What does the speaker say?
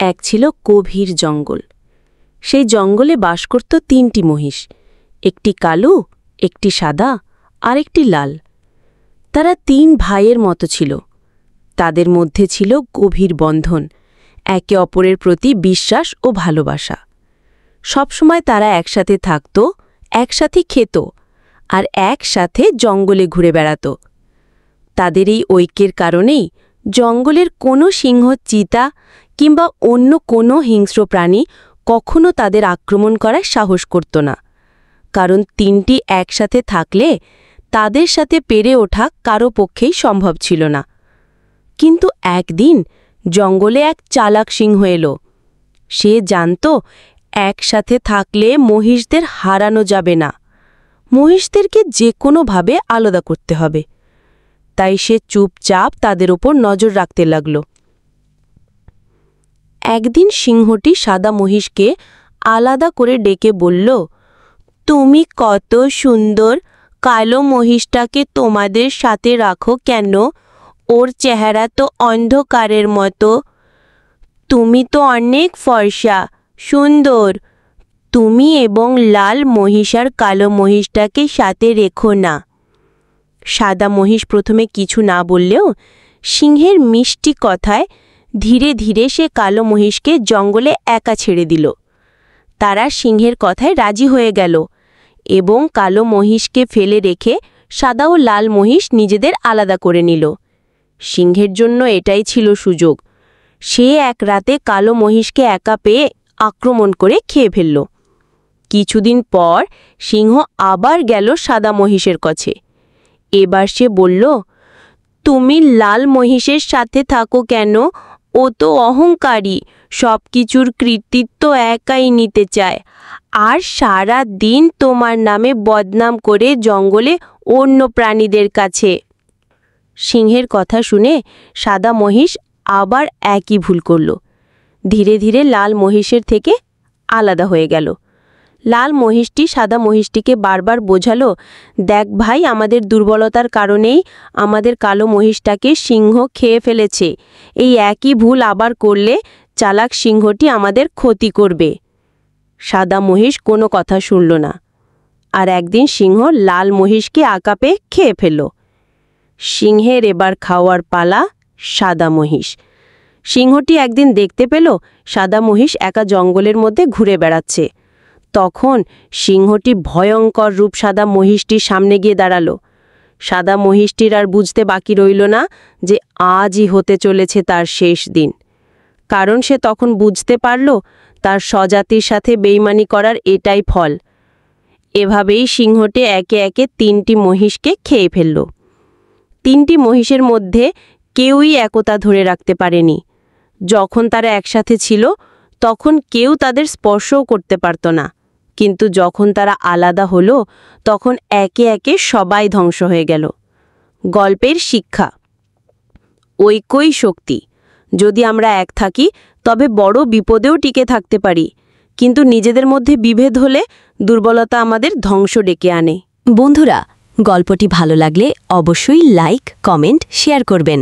এক ছিল গভীর জঙ্গল। সেই জঙ্গলে বাস করত ৩টি মহিষ, একটি কালো, একটি সাদা আর একটি লাল। তারা ৩ ভাইয়ের মতো ছিল। তাদের মধ্যে ছিল গভীর বন্ধন, একে অপরের প্রতি বিশ্বাস ও ভালোবাসা। সবসময় তারা একসাথে থাকত, একসাথে খেত আর একসাথে জঙ্গলে ঘুরে বেড়াত। তাদের এই ঐক্যের কারণেই জঙ্গলের কোনো সিংহ, চিতা কিংবা অন্য কোনো হিংস্র প্রাণী কখনো তাদের আক্রমণ করার সাহস করত না, কারণ ৩টি একসাথে থাকলে তাদের সাথে পেরে ওঠা কারো পক্ষেই সম্ভব ছিল না। কিন্তু একদিন জঙ্গলে এক চালাক সিংহ এলো। সে জানত একসাথে থাকলে মহিষদের হারানো যাবে না, মহিষদেরকে যে কোনোভাবে আলাদা করতে হবে। তাই সে চুপচাপ তাদের ওপর নজর রাখতে লাগল। একদিন সিংহটি সাদা মহিষকে আলাদা করে ডেকে বলল, তুমি কত সুন্দর, কালো মহিষটাকে তোমাদের সাথে রাখো কেন? ওর চেহারা তো অন্ধকারের মতো। তুমি তো অনেক ফর্সা, সুন্দর। তুমি এবং লাল মহিষ আর কালো মহিষটাকে সাথে রেখো না। সাদা মহিষ প্রথমে কিছু না বললেও সিংহের মিষ্টি কথায় ধীরে ধীরে সে কালো মহিষকে জঙ্গলে একা ছেড়ে দিল। তারা সিংহের কথায় রাজি হয়ে গেল এবং কালো মহিষকে ফেলে রেখে সাদা ও লাল মহিষ নিজেদের আলাদা করে নিল। সিংহের জন্য এটাই ছিল সুযোগ। সে এক রাতে কালো মহিষকে একা পেয়ে আক্রমণ করে খেয়ে ফেলল। কিছুদিন পর সিংহ আবার গেল সাদা মহিষের কাছে। এবার সে বলল, তুমি লাল মহিষের সাথে থাকো কেন? ও তো অহংকারী, সব কিছুর কৃতিত্ব একাই নিতে চায় আর সারা দিন তোমার নামে বদনাম করে জঙ্গলে অন্য প্রাণীদের কাছে। সিংহের কথা শুনে সাদা মহিষ আবার একই ভুল করল। ধীরে ধীরে লাল মহিষের থেকে আলাদা হয়ে গেল। লাল মহিষটি সাদা মহিষটিকে বারবার বোঝালো, দেখ ভাই, আমাদের দুর্বলতার কারণেই আমাদের কালো মহিষটাকে সিংহ খেয়ে ফেলেছে। এই একই ভুল আবার করলে চালাক সিংহটি আমাদের ক্ষতি করবে। সাদা মহিষ কোনো কথা শুনল না, আর একদিন সিংহ লাল মহিষকে একা পেয়ে খেয়ে ফেলল। সিংহের এবার খাওয়ার পালা সাদা মহিষ। সিংহটি একদিন দেখতে পেল সাদা মহিষ একা জঙ্গলের মধ্যে ঘুরে বেড়াচ্ছে। তখন সিংহটি ভয়ঙ্কর রূপ সাদা মহিষটির সামনে গিয়ে দাঁড়ালো। সাদা মহিষটির আর বুঝতে বাকি রইল না যে আজই হতে চলেছে তার শেষ দিন, কারণ সে তখন বুঝতে পারল তার স্বজাতির সাথে বেইমানি করার এটাই ফল। এভাবেই সিংহটি একে একে 3টি মহিষকে খেয়ে ফেলল। 3টি মহিষের মধ্যে কেউই একতা ধরে রাখতে পারেনি। যখন তারা একসাথে ছিল তখন কেউ তাদের স্পর্শও করতে পারত না, কিন্তু যখন তারা আলাদা হলো তখন একে একে সবাই ধ্বংস হয়ে গেল। গল্পের শিক্ষা: ঐক্যই শক্তি। যদি আমরা এক থাকি তবে বড় বিপদেও টিকে থাকতে পারি, কিন্তু নিজেদের মধ্যে বিভেদ হলে দুর্বলতা আমাদের ধ্বংস ডেকে আনে। বন্ধুরা, গল্পটি ভালো লাগলে অবশ্যই লাইক, কমেন্ট, শেয়ার করবেন।